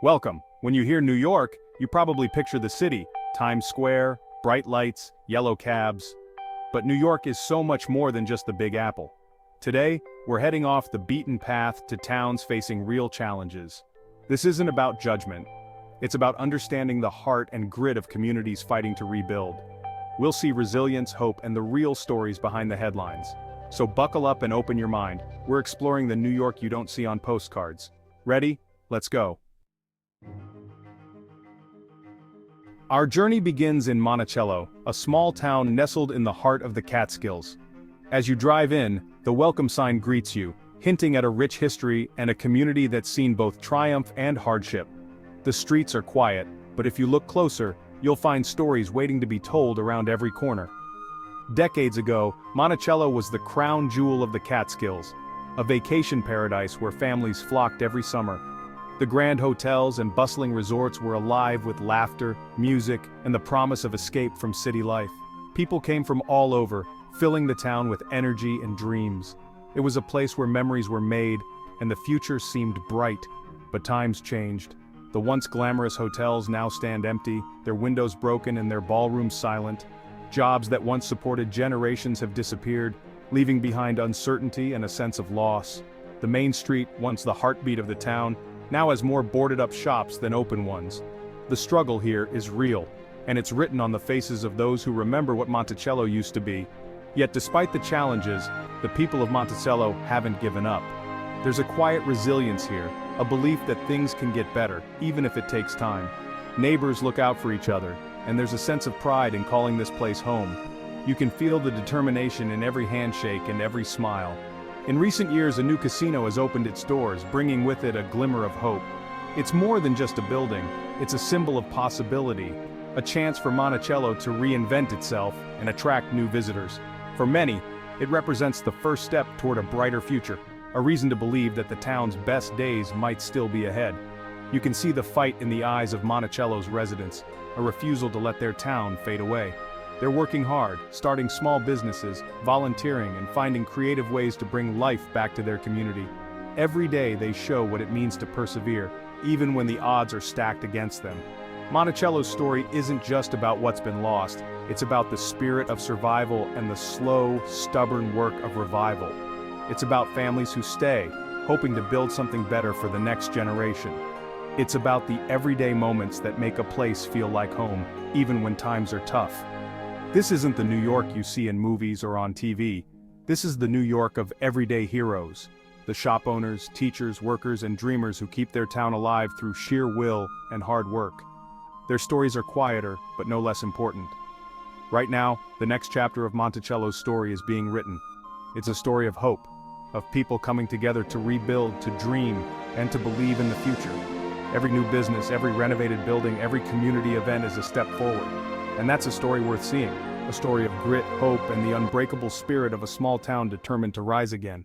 Welcome. When you hear New York, you probably picture the city, Times Square, bright lights, yellow cabs. But New York is so much more than just the Big Apple. Today, we're heading off the beaten path to towns facing real challenges. This isn't about judgment. It's about understanding the heart and grit of communities fighting to rebuild. We'll see resilience, hope, and the real stories behind the headlines. So buckle up and open your mind. We're exploring the New York you don't see on postcards. Ready? Let's go. Our journey begins in Monticello, a small town nestled in the heart of the Catskills. As you drive in, the welcome sign greets you, hinting at a rich history and a community that's seen both triumph and hardship. The streets are quiet, but if you look closer, you'll find stories waiting to be told around every corner. Decades ago, Monticello was the crown jewel of the Catskills, a vacation paradise where families flocked every summer. The grand hotels and bustling resorts were alive with laughter, music, and the promise of escape from city life. People came from all over, filling the town with energy and dreams. It was a place where memories were made, and the future seemed bright. But times changed. The once glamorous hotels now stand empty, their windows broken and their ballrooms silent. Jobs that once supported generations have disappeared, leaving behind uncertainty and a sense of loss. The main street, once the heartbeat of the town, now has more boarded-up shops than open ones. The struggle here is real, and it's written on the faces of those who remember what Monticello used to be. Yet despite the challenges, the people of Monticello haven't given up. There's a quiet resilience here, a belief that things can get better, even if it takes time. Neighbors look out for each other, and there's a sense of pride in calling this place home. You can feel the determination in every handshake and every smile. In recent years, a new casino has opened its doors, bringing with it a glimmer of hope. It's more than just a building, it's a symbol of possibility, a chance for Monticello to reinvent itself and attract new visitors. For many, it represents the first step toward a brighter future, a reason to believe that the town's best days might still be ahead. You can see the fight in the eyes of Monticello's residents, a refusal to let their town fade away. They're working hard, starting small businesses, volunteering, and finding creative ways to bring life back to their community. Every day they show what it means to persevere, even when the odds are stacked against them. Monticello's story isn't just about what's been lost, it's about the spirit of survival and the slow, stubborn work of revival. It's about families who stay, hoping to build something better for the next generation. It's about the everyday moments that make a place feel like home, even when times are tough. This isn't the New York you see in movies or on TV. This is the New York of everyday heroes. The shop owners, teachers, workers, and dreamers who keep their town alive through sheer will and hard work. Their stories are quieter, but no less important. Right now, the next chapter of Monticello's story is being written. It's a story of hope, of people coming together to rebuild, to dream, and to believe in the future. Every new business, every renovated building, every community event is a step forward. And that's a story worth seeing, a story of grit, hope, and the unbreakable spirit of a small town determined to rise again.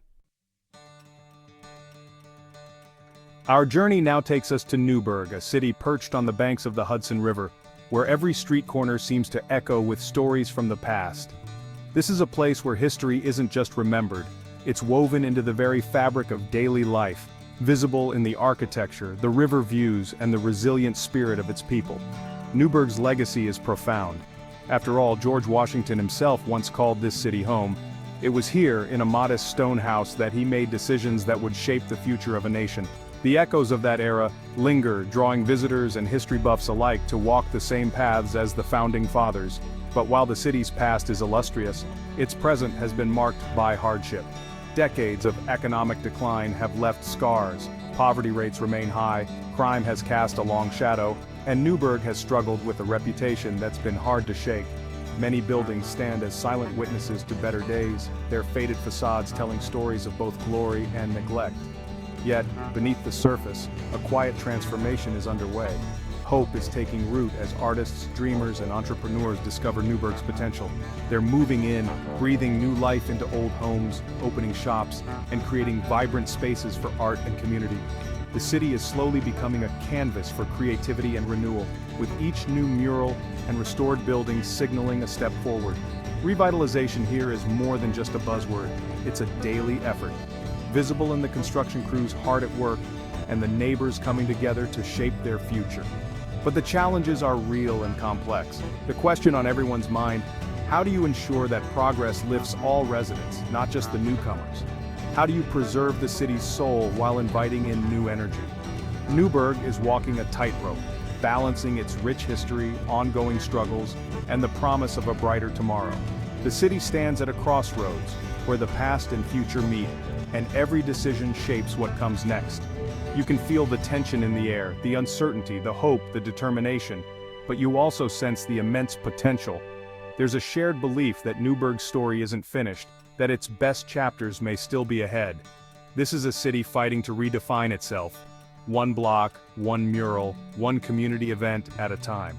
Our journey now takes us to Newburgh, a city perched on the banks of the Hudson River, where every street corner seems to echo with stories from the past. This is a place where history isn't just remembered, it's woven into the very fabric of daily life, visible in the architecture, the river views, and the resilient spirit of its people. Newburgh's legacy is profound. After all, George Washington himself once called this city home. It was here, in a modest stone house, that he made decisions that would shape the future of a nation. The echoes of that era linger, drawing visitors and history buffs alike to walk the same paths as the founding fathers. But while the city's past is illustrious, its present has been marked by hardship. Decades of economic decline have left scars, poverty rates remain high, crime has cast a long shadow, and Newburgh has struggled with a reputation that's been hard to shake. Many buildings stand as silent witnesses to better days, their faded facades telling stories of both glory and neglect. Yet, beneath the surface, a quiet transformation is underway. Hope is taking root as artists, dreamers, and entrepreneurs discover Newburgh's potential. They're moving in, breathing new life into old homes, opening shops, and creating vibrant spaces for art and community. The city is slowly becoming a canvas for creativity and renewal, with each new mural and restored building signaling a step forward. Revitalization here is more than just a buzzword, it's a daily effort. visible in the construction crews hard at work and the neighbors coming together to shape their future. But the challenges are real and complex. The question on everyone's mind: how do you ensure that progress lifts all residents, not just the newcomers? How do you preserve the city's soul while inviting in new energy? Newburgh is walking a tightrope, balancing its rich history, ongoing struggles, and the promise of a brighter tomorrow. The city stands at a crossroads, where the past and future meet, and every decision shapes what comes next. You can feel the tension in the air, the uncertainty, the hope, the determination, but you also sense the immense potential. There's a shared belief that Newburgh's story isn't finished, that its best chapters may still be ahead. This is a city fighting to redefine itself, one block, one mural, one community event at a time.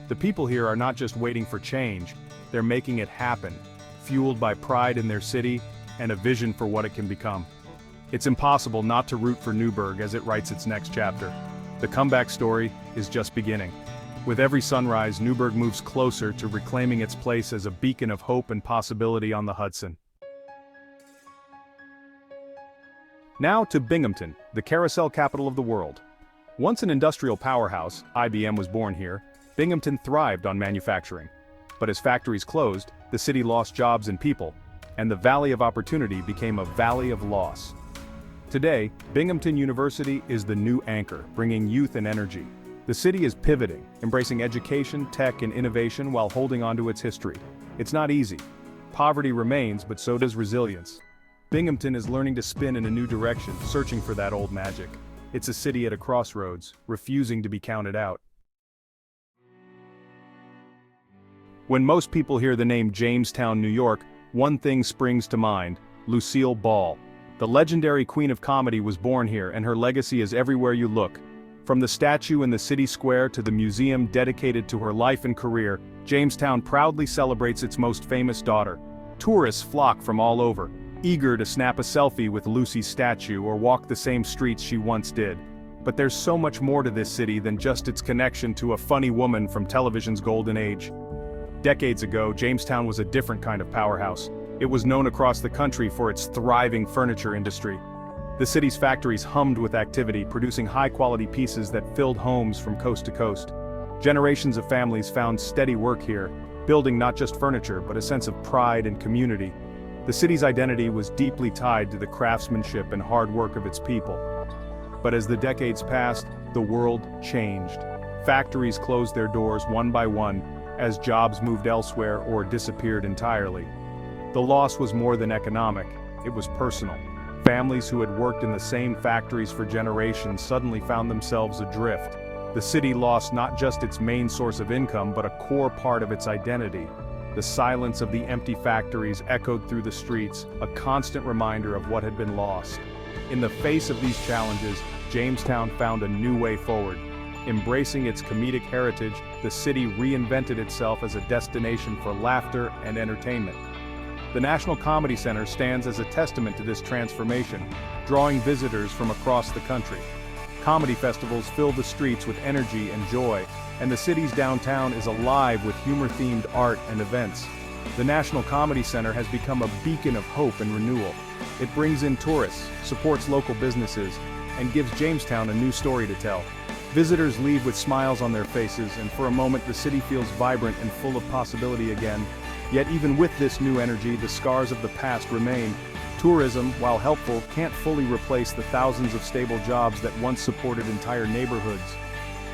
The people here are not just waiting for change, they're making it happen, fueled by pride in their city and a vision for what it can become. It's impossible not to root for Newburgh as it writes its next chapter. The comeback story is just beginning. With every sunrise, Newburgh moves closer to reclaiming its place as a beacon of hope and possibility on the Hudson. Now to Binghamton, the carousel capital of the world. Once an industrial powerhouse, IBM was born here, Binghamton thrived on manufacturing. But as factories closed, the city lost jobs and people, and the Valley of Opportunity became a valley of loss. Today, Binghamton University is the new anchor, bringing youth and energy. The city is pivoting, embracing education, tech, and innovation while holding onto its history. It's not easy. Poverty remains, but so does resilience. Binghamton is learning to spin in a new direction, searching for that old magic. It's a city at a crossroads, refusing to be counted out. When most people hear the name Jamestown, New York, one thing springs to mind: Lucille Ball. The legendary Queen of Comedy was born here, and her legacy is everywhere you look. From the statue in the city square to the museum dedicated to her life and career, Jamestown proudly celebrates its most famous daughter. Tourists flock from all over, eager to snap a selfie with Lucy's statue or walk the same streets she once did. But there's so much more to this city than just its connection to a funny woman from television's golden age. Decades ago, Jamestown was a different kind of powerhouse. It was known across the country for its thriving furniture industry. The city's factories hummed with activity, producing high-quality pieces that filled homes from coast to coast. Generations of families found steady work here, building not just furniture but a sense of pride and community. The city's identity was deeply tied to the craftsmanship and hard work of its people. But as the decades passed, the world changed. Factories closed their doors one by one, as jobs moved elsewhere or disappeared entirely. The loss was more than economic, it was personal. Families who had worked in the same factories for generations suddenly found themselves adrift. The city lost not just its main source of income but a core part of its identity. The silence of the empty factories echoed through the streets, a constant reminder of what had been lost. In the face of these challenges, Jamestown found a new way forward. Embracing its comedic heritage, the city reinvented itself as a destination for laughter and entertainment. The National Comedy Center stands as a testament to this transformation, drawing visitors from across the country. Comedy festivals fill the streets with energy and joy, and the city's downtown is alive with humor-themed art and events. The National Comedy Center has become a beacon of hope and renewal. It brings in tourists, supports local businesses, and gives Jamestown a new story to tell. Visitors leave with smiles on their faces, and for a moment the city feels vibrant and full of possibility again. Yet even with this new energy, the scars of the past remain. Tourism, while helpful, can't fully replace the thousands of stable jobs that once supported entire neighborhoods.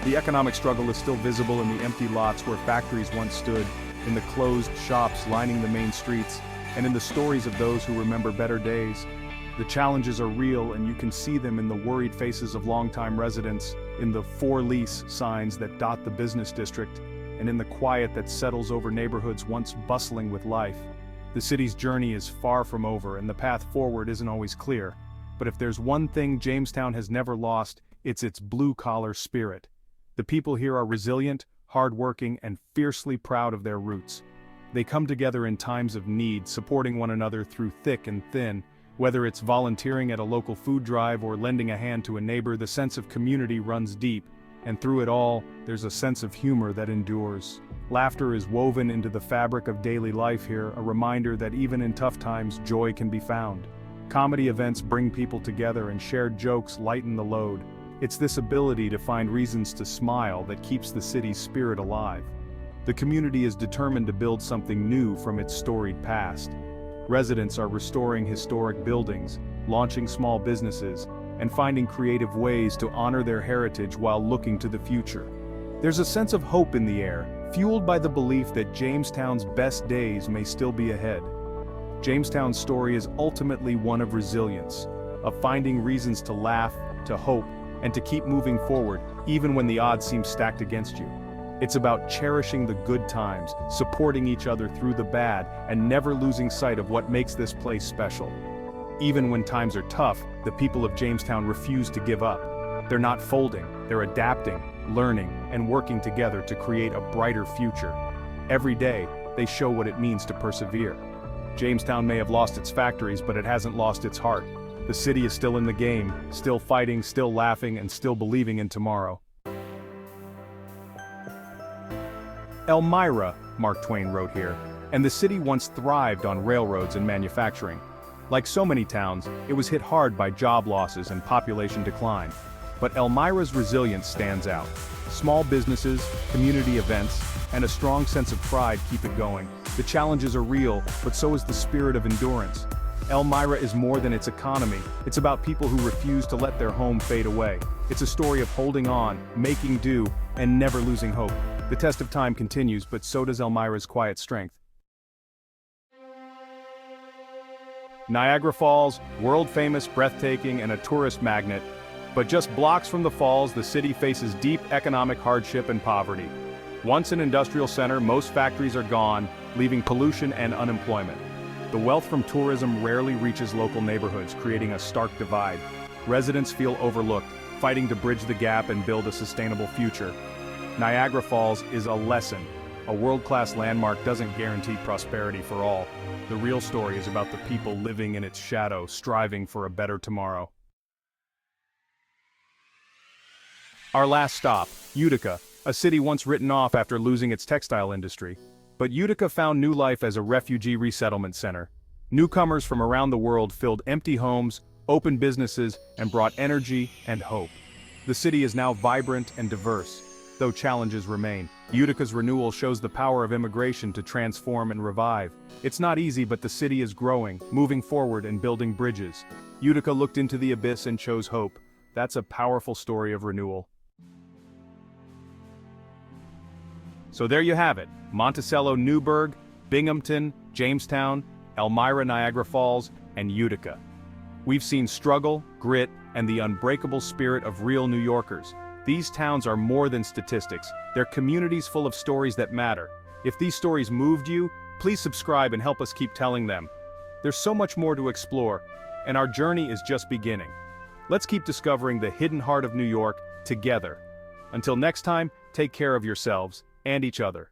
The economic struggle is still visible in the empty lots where factories once stood, in the closed shops lining the main streets, and in the stories of those who remember better days. The challenges are real, and you can see them in the worried faces of longtime residents, in the "for lease" signs that dot the business district, and in the quiet that settles over neighborhoods once bustling with life. The city's journey is far from over, and the path forward isn't always clear. But if there's one thing Jamestown has never lost, it's its blue-collar spirit. The people here are resilient, hardworking, and fiercely proud of their roots. They come together in times of need, supporting one another through thick and thin. Whether it's volunteering at a local food drive or lending a hand to a neighbor, the sense of community runs deep. And through it all, there's a sense of humor that endures. Laughter is woven into the fabric of daily life here, a reminder that even in tough times, joy can be found. Comedy events bring people together and shared jokes lighten the load. It's this ability to find reasons to smile that keeps the city's spirit alive. The community is determined to build something new from its storied past. Residents are restoring historic buildings, launching small businesses, and finding creative ways to honor their heritage while looking to the future. There's a sense of hope in the air, fueled by the belief that Jamestown's best days may still be ahead. Jamestown's story is ultimately one of resilience, of finding reasons to laugh, to hope, and to keep moving forward, even when the odds seem stacked against you. It's about cherishing the good times, supporting each other through the bad, and never losing sight of what makes this place special. Even when times are tough, the people of Jamestown refuse to give up. They're not folding, they're adapting, learning, and working together to create a brighter future. Every day, they show what it means to persevere. Jamestown may have lost its factories, but it hasn't lost its heart. The city is still in the game, still fighting, still laughing, and still believing in tomorrow. Elmira, Mark Twain wrote here, and the city once thrived on railroads and manufacturing. Like so many towns, it was hit hard by job losses and population decline. But Elmira's resilience stands out. Small businesses, community events, and a strong sense of pride keep it going. The challenges are real, but so is the spirit of endurance. Elmira is more than its economy, it's about people who refuse to let their home fade away. It's a story of holding on, making do, and never losing hope. The test of time continues, but so does Elmira's quiet strength. Niagara Falls, world-famous, breathtaking, and a tourist magnet. But just blocks from the falls, the city faces deep economic hardship and poverty. Once an industrial center, most factories are gone, leaving pollution and unemployment. The wealth from tourism rarely reaches local neighborhoods, creating a stark divide. Residents feel overlooked, fighting to bridge the gap and build a sustainable future. Niagara Falls is a lesson. A world-class landmark doesn't guarantee prosperity for all. The real story is about the people living in its shadow, striving for a better tomorrow. Our last stop, Utica, a city once written off after losing its textile industry. But Utica found new life as a refugee resettlement center. Newcomers from around the world filled empty homes, opened businesses, and brought energy and hope. The city is now vibrant and diverse, though challenges remain. Utica's renewal shows the power of immigration to transform and revive. It's not easy, but the city is growing, moving forward and building bridges. Utica looked into the abyss and chose hope. That's a powerful story of renewal. So there you have it, Monticello, Newburgh, Binghamton, Jamestown, Elmira, Niagara Falls, and Utica. We've seen struggle, grit, and the unbreakable spirit of real New Yorkers. These towns are more than statistics, they're communities full of stories that matter. If these stories moved you, please subscribe and help us keep telling them. There's so much more to explore, and our journey is just beginning. Let's keep discovering the hidden heart of New York together. Until next time, take care of yourselves and each other.